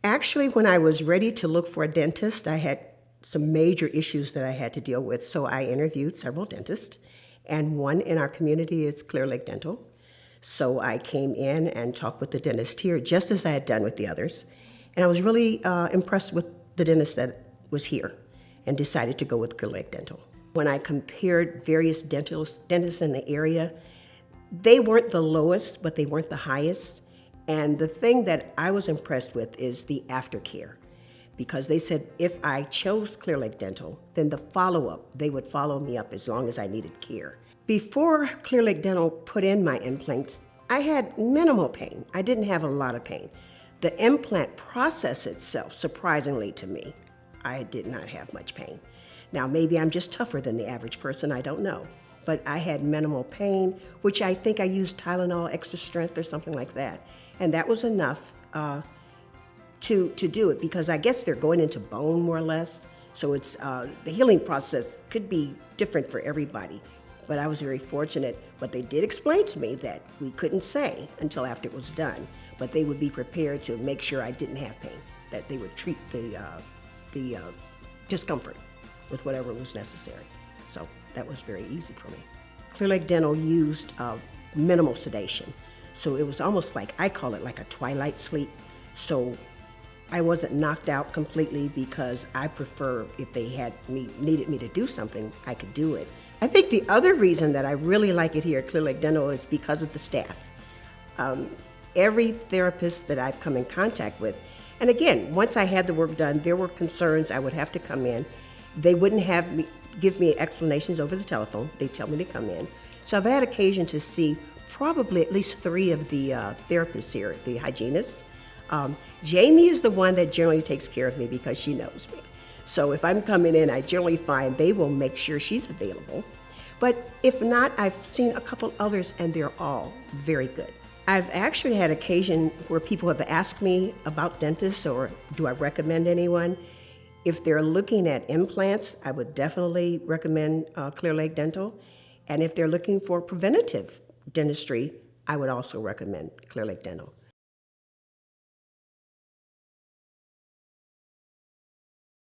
Actually, when I was ready to look for a dentist, I had some major issues that I had to deal with. So I interviewed several dentists, and one in our community is Clear Lake Dental. So I came in and talked with the dentist here, just as I had done with the others. And I was really impressed with the dentist that was here and decided to go with Clear Lake Dental. When I compared various dentists in the area, they weren't the lowest, but they weren't the highest. And the thing that I was impressed with is the aftercare, because they said if I chose Clear Lake Dental, then the follow-up, they would follow me up as long as I needed care. Before Clear Lake Dental put in my implants, I had minimal pain. I didn't have a lot of pain. The implant process itself, surprisingly to me, I did not have much pain. Now, maybe I'm just tougher than the average person, I don't know. But I had minimal pain, which I think I used Tylenol extra strength or something like that. And that was enough to do it, because I guess they're going into bone more or less. So it's the healing process could be different for everybody. But I was very fortunate. But they did explain to me that we couldn't say until after it was done, but they would be prepared to make sure I didn't have pain, that they would treat the discomfort with whatever was necessary. So that was very easy for me. Clear Lake Dental used minimal sedation. So it was almost like, I call it like a twilight sleep. So I wasn't knocked out completely, because I prefer, if they needed me to do something, I could do it. I think the other reason that I really like it here at Clear Lake Dental is because of the staff. Every therapist that I've come in contact with, and again, once I had the work done, there were concerns. I would have to come in. They wouldn't give me explanations over the telephone. They'd tell me to come in. So I've had occasion to see probably at least 3 of the therapists here, the hygienists. Jamie is the one that generally takes care of me because she knows me. So if I'm coming in, I generally find they will make sure she's available. But if not, I've seen a couple others, and they're all very good. I've actually had occasion where people have asked me about dentists, or do I recommend anyone. If they're looking at implants, I would definitely recommend Clear Lake Dental. And if they're looking for preventative dentistry, I would also recommend Clear Lake Dental.